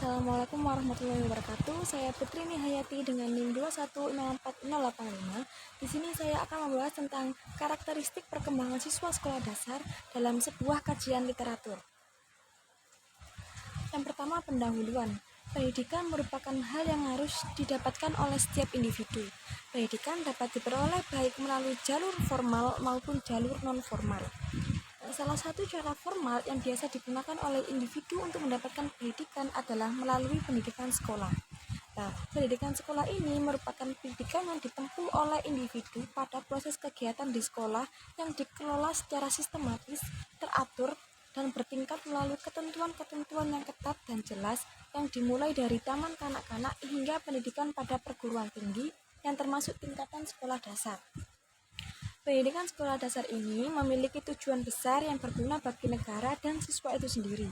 Assalamualaikum warahmatullahi wabarakatuh. Saya Putri Nihayati dengan NIM 2164085. Di sini saya akan membahas tentang karakteristik perkembangan siswa sekolah dasar dalam sebuah kajian literatur. Yang pertama, pendahuluan. Pendidikan merupakan hal yang harus didapatkan oleh setiap individu. Pendidikan dapat diperoleh baik melalui jalur formal maupun jalur non-formal. Salah satu cara formal yang biasa digunakan oleh individu untuk mendapatkan pendidikan adalah melalui pendidikan sekolah. Nah, pendidikan sekolah ini merupakan pendidikan yang ditempuh oleh individu pada proses kegiatan di sekolah yang dikelola secara sistematis, teratur, dan bertingkat melalui ketentuan-ketentuan yang ketat dan jelas yang dimulai dari taman kanak-kanak hingga pendidikan pada perguruan tinggi yang termasuk tingkatan sekolah dasar. Pendidikan sekolah dasar ini memiliki tujuan besar yang berguna bagi negara dan siswa itu sendiri.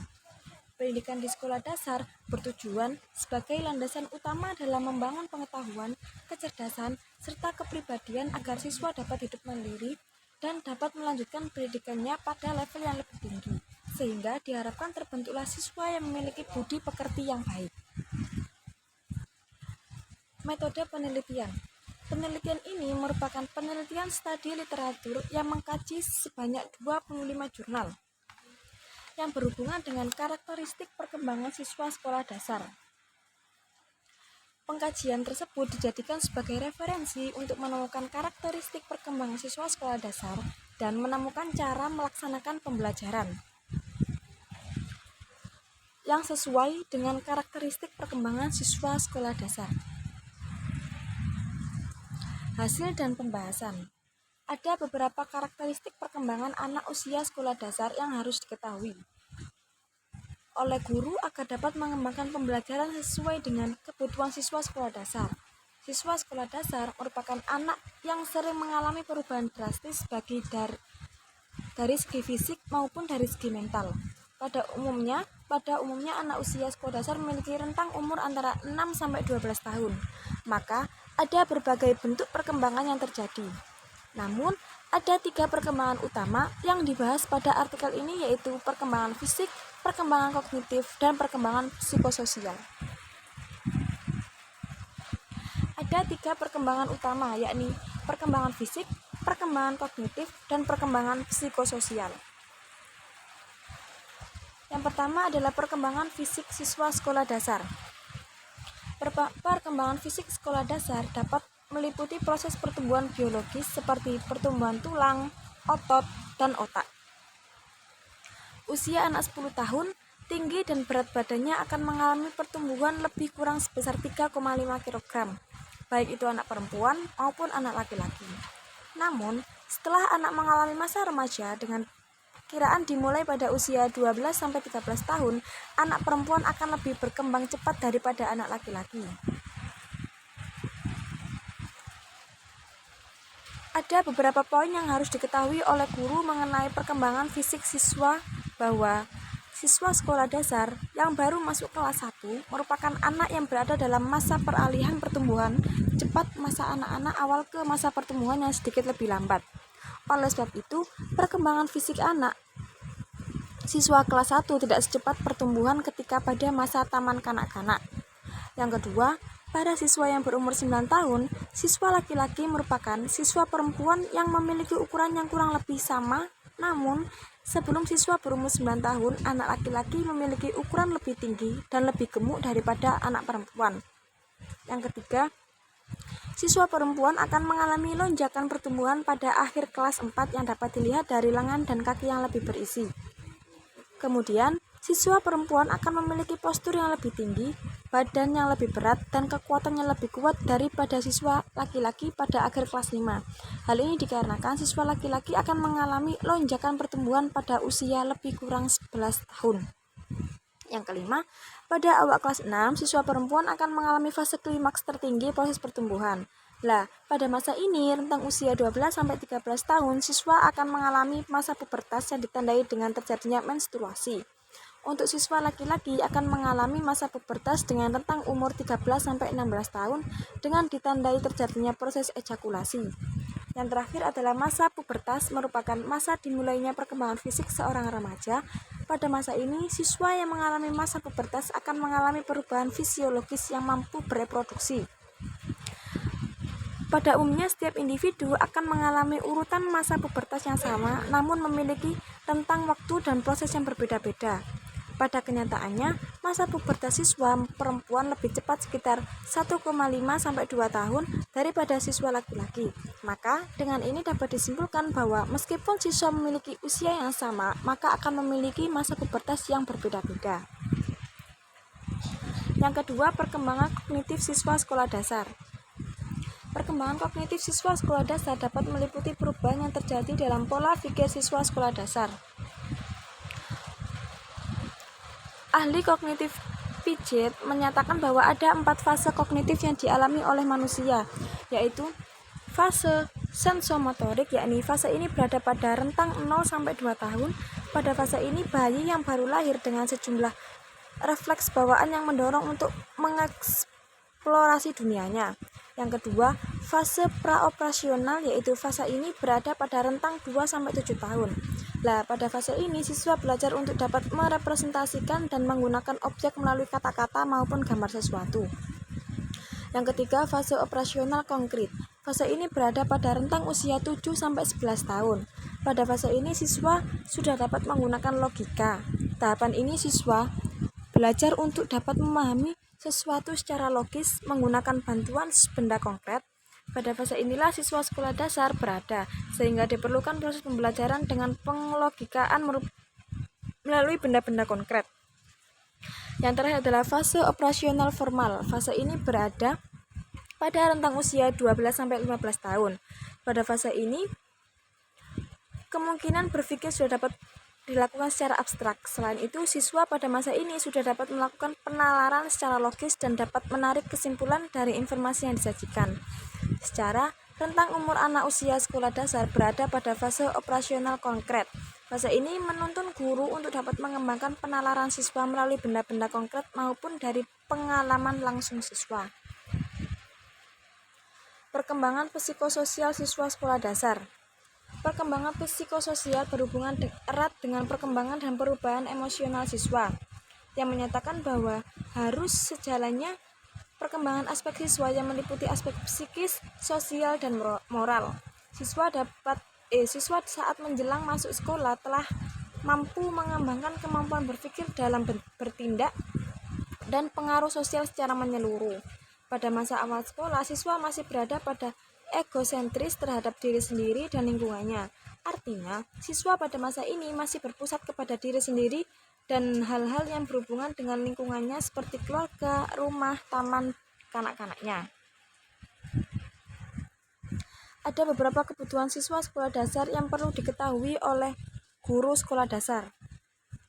Pendidikan di sekolah dasar bertujuan sebagai landasan utama dalam membangun pengetahuan, kecerdasan, serta kepribadian agar siswa dapat hidup mandiri dan dapat melanjutkan pendidikannya pada level yang lebih tinggi, sehingga diharapkan terbentuklah siswa yang memiliki budi pekerti yang baik. Metode penelitian. Penelitian ini merupakan penelitian studi literatur yang mengkaji sebanyak 25 jurnal yang berhubungan dengan karakteristik perkembangan siswa sekolah dasar. Pengkajian tersebut dijadikan sebagai referensi untuk menemukan karakteristik perkembangan siswa sekolah dasar dan menemukan cara melaksanakan pembelajaran yang sesuai dengan karakteristik perkembangan siswa sekolah dasar. Hasil dan pembahasan. Ada beberapa karakteristik perkembangan anak usia sekolah dasar yang harus diketahui oleh guru agar dapat mengembangkan pembelajaran sesuai dengan kebutuhan siswa sekolah dasar. Siswa sekolah dasar merupakan anak yang sering mengalami perubahan drastis dari segi fisik maupun dari segi mental. Pada umumnya anak usia sekolah dasar memiliki rentang umur antara 6-12 tahun. Maka ada berbagai bentuk perkembangan yang terjadi. Namun, ada 3 perkembangan utama yang dibahas pada artikel ini, yaitu perkembangan fisik, perkembangan kognitif, dan perkembangan psikososial. Ada 3 perkembangan utama, yakni perkembangan fisik, perkembangan kognitif, dan perkembangan psikososial. Yang pertama adalah perkembangan fisik siswa sekolah dasar. Perkembangan fisik sekolah dasar dapat meliputi proses pertumbuhan biologis seperti pertumbuhan tulang, otot, dan otak. Usia anak 10 tahun, tinggi dan berat badannya akan mengalami pertumbuhan lebih kurang sebesar 3,5 kg, baik itu anak perempuan maupun anak laki-laki. Namun, setelah anak mengalami masa remaja dengan kiraan dimulai pada usia 12-13 tahun, anak perempuan akan lebih berkembang cepat daripada anak laki-laki. Ada beberapa poin yang harus diketahui oleh guru mengenai perkembangan fisik siswa, bahwa siswa sekolah dasar yang baru masuk kelas 1 merupakan anak yang berada dalam masa peralihan pertumbuhan cepat masa anak-anak awal ke masa pertumbuhan yang sedikit lebih lambat. Oleh sebab itu, perkembangan fisik anak siswa kelas 1 tidak secepat pertumbuhan ketika pada masa taman kanak-kanak. Yang kedua, pada siswa yang berumur 9 tahun, siswa laki-laki merupakan siswa perempuan yang memiliki ukuran yang kurang lebih sama, namun sebelum siswa berumur 9 tahun, anak laki-laki memiliki ukuran lebih tinggi dan lebih gemuk daripada anak perempuan. Yang ketiga, siswa perempuan akan mengalami lonjakan pertumbuhan pada akhir kelas 4 yang dapat dilihat dari lengan dan kaki yang lebih berisi. Kemudian, siswa perempuan akan memiliki postur yang lebih tinggi, badan yang lebih berat, dan kekuatan yang lebih kuat daripada siswa laki-laki pada akhir kelas 5. Hal ini dikarenakan siswa laki-laki akan mengalami lonjakan pertumbuhan pada usia lebih kurang 11 tahun. Yang kelima, pada awal kelas 6, siswa perempuan akan mengalami fase klimaks tertinggi proses pertumbuhan. Pada masa ini, rentang usia 12-13 tahun, siswa akan mengalami masa pubertas yang ditandai dengan terjadinya menstruasi. Untuk siswa laki-laki akan mengalami masa pubertas dengan rentang umur 13-16 tahun dengan ditandai terjadinya proses ejakulasi. Yang terakhir adalah masa pubertas, merupakan masa dimulainya perkembangan fisik seorang remaja. Pada masa ini, siswa yang mengalami masa pubertas akan mengalami perubahan fisiologis yang mampu bereproduksi. Pada umumnya, setiap individu akan mengalami urutan masa pubertas yang sama, namun memiliki rentang waktu dan proses yang berbeda-beda. Pada kenyataannya, masa pubertas siswa perempuan lebih cepat sekitar 1,5-2 tahun daripada siswa laki-laki. Maka, dengan ini dapat disimpulkan bahwa meskipun siswa memiliki usia yang sama, maka akan memiliki masa pubertas yang berbeda-beda. Yang kedua, perkembangan kognitif siswa sekolah dasar. Perkembangan kognitif siswa sekolah dasar dapat meliputi perubahan yang terjadi dalam pola pikir siswa sekolah dasar. Ahli kognitif Piaget menyatakan bahwa ada 4 fase kognitif yang dialami oleh manusia, yaitu fase sensomotorik, yakni fase ini berada pada rentang 0-2 tahun. Pada fase ini, bayi yang baru lahir dengan sejumlah refleks bawaan yang mendorong untuk mengeksplorasi dunianya. Yang kedua, fase praoperasional, yaitu fase ini berada pada rentang 2-7 tahun. Pada fase ini, siswa belajar untuk dapat merepresentasikan dan menggunakan objek melalui kata-kata maupun gambar sesuatu. Yang ketiga, fase operasional konkret. Fase ini berada pada rentang usia 7-11 tahun. Pada fase ini, siswa sudah dapat menggunakan logika. Tahapan ini siswa belajar untuk dapat memahami sesuatu secara logis menggunakan bantuan benda konkret. Pada fase inilah siswa sekolah dasar berada, sehingga diperlukan proses pembelajaran dengan pengelogikaan melalui benda-benda konkret. Yang terakhir adalah fase operasional formal. Fase ini berada pada rentang usia 12-15 tahun. Pada fase ini, kemungkinan berpikir sudah dapat dilakukan secara abstrak. Selain itu, siswa pada masa ini sudah dapat melakukan penalaran secara logis dan dapat menarik kesimpulan dari informasi yang disajikan. Secara rentang umur anak usia sekolah dasar berada pada fase operasional konkret. Fase ini menuntun guru untuk dapat mengembangkan penalaran siswa melalui benda-benda konkret maupun dari pengalaman langsung siswa. Perkembangan psikososial siswa sekolah dasar. Perkembangan psikososial berhubungan erat dengan perkembangan dan perubahan emosional siswa, yang menyatakan bahwa harus sejalannya perkembangan aspek siswa yang meliputi aspek psikis, sosial, dan moral. Siswa saat menjelang masuk sekolah telah mampu mengembangkan kemampuan berpikir dalam bertindak dan pengaruh sosial secara menyeluruh. Pada masa awal sekolah, siswa masih berada pada egosentris terhadap diri sendiri dan lingkungannya. Artinya, siswa pada masa ini masih berpusat kepada diri sendiri dan hal-hal yang berhubungan dengan lingkungannya seperti keluarga, rumah, taman, kanak-kanaknya. Ada beberapa kebutuhan siswa sekolah dasar yang perlu diketahui oleh guru sekolah dasar.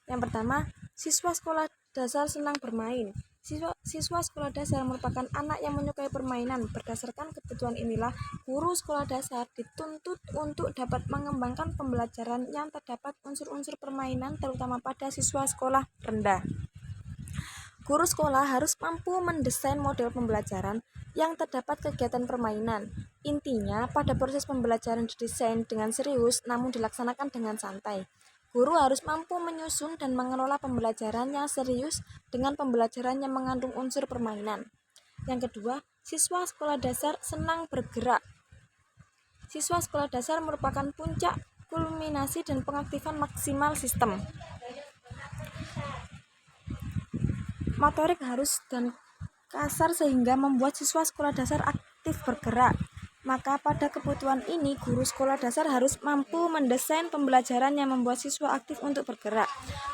Yang pertama, siswa sekolah dasar senang bermain. Siswa sekolah dasar merupakan anak yang menyukai permainan. Berdasarkan kebutuhan inilah, guru sekolah dasar dituntut untuk dapat mengembangkan pembelajaran yang terdapat unsur-unsur permainan, terutama pada siswa sekolah rendah. Guru sekolah harus mampu mendesain model pembelajaran yang terdapat kegiatan permainan. Intinya, pada proses pembelajaran didesain dengan serius namun dilaksanakan dengan santai. Guru harus mampu menyusun dan mengelola pembelajaran yang serius dengan pembelajaran yang mengandung unsur permainan. Yang kedua, siswa sekolah dasar senang bergerak. Siswa sekolah dasar merupakan puncak kulminasi dan pengaktifan maksimal sistem motorik halus dan kasar sehingga membuat siswa sekolah dasar aktif bergerak. Maka pada kebutuhan ini, guru sekolah dasar harus mampu mendesain pembelajaran yang membuat siswa aktif untuk bergerak.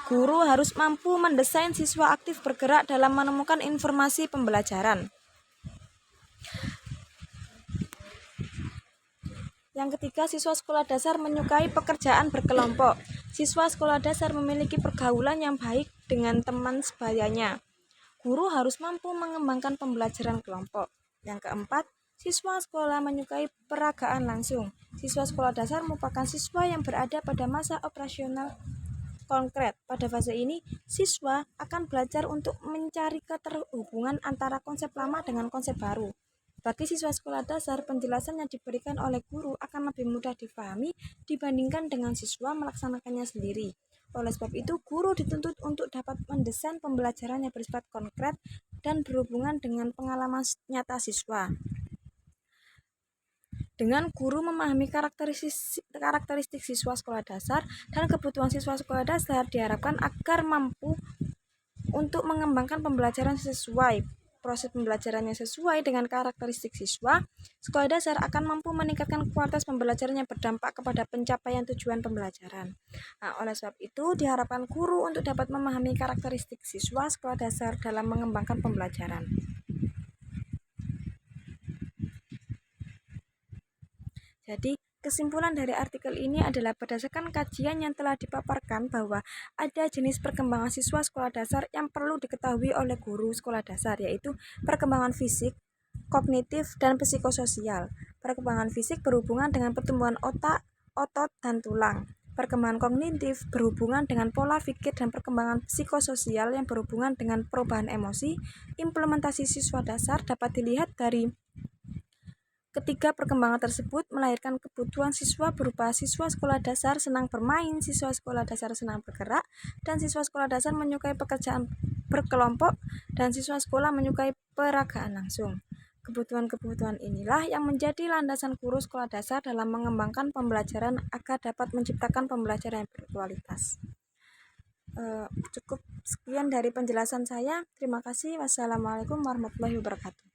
Guru harus mampu mendesain siswa aktif bergerak dalam menemukan informasi pembelajaran. Yang ketiga, siswa sekolah dasar menyukai pekerjaan berkelompok. Siswa sekolah dasar memiliki pergaulan yang baik dengan teman sebayanya. Guru harus mampu mengembangkan pembelajaran kelompok. Yang keempat, siswa sekolah menyukai peragaan langsung. Siswa sekolah dasar merupakan siswa yang berada pada masa operasional konkret. Pada fase ini, siswa akan belajar untuk mencari keterhubungan antara konsep lama dengan konsep baru. Bagi siswa sekolah dasar, penjelasan yang diberikan oleh guru akan lebih mudah dipahami dibandingkan dengan siswa melaksanakannya sendiri. Oleh sebab itu, guru dituntut untuk dapat mendesain pembelajaran yang bersifat konkret dan berhubungan dengan pengalaman nyata siswa. Dengan guru memahami karakteristik siswa sekolah dasar dan kebutuhan siswa sekolah dasar, diharapkan agar mampu untuk mengembangkan pembelajaran sesuai proses pembelajarannya sesuai dengan karakteristik siswa. Sekolah dasar akan mampu meningkatkan kualitas pembelajaran yang berdampak kepada pencapaian tujuan pembelajaran. Nah, oleh sebab itu, diharapkan guru untuk dapat memahami karakteristik siswa sekolah dasar dalam mengembangkan pembelajaran. Jadi, kesimpulan dari artikel ini adalah berdasarkan kajian yang telah dipaparkan bahwa ada jenis perkembangan siswa sekolah dasar yang perlu diketahui oleh guru sekolah dasar, yaitu perkembangan fisik, kognitif, dan psikososial. Perkembangan fisik berhubungan dengan pertumbuhan otak, otot, dan tulang. Perkembangan kognitif berhubungan dengan pola pikir, dan perkembangan psikososial yang berhubungan dengan perubahan emosi. Implementasi siswa dasar dapat dilihat dari ketiga perkembangan tersebut melahirkan kebutuhan siswa berupa siswa sekolah dasar senang bermain, siswa sekolah dasar senang bergerak, dan siswa sekolah dasar menyukai pekerjaan berkelompok, dan siswa sekolah menyukai peragaan langsung. Kebutuhan-kebutuhan inilah yang menjadi landasan guru sekolah dasar dalam mengembangkan pembelajaran agar dapat menciptakan pembelajaran yang berkualitas. Cukup sekian dari penjelasan saya. Terima kasih. Wassalamualaikum warahmatullahi wabarakatuh.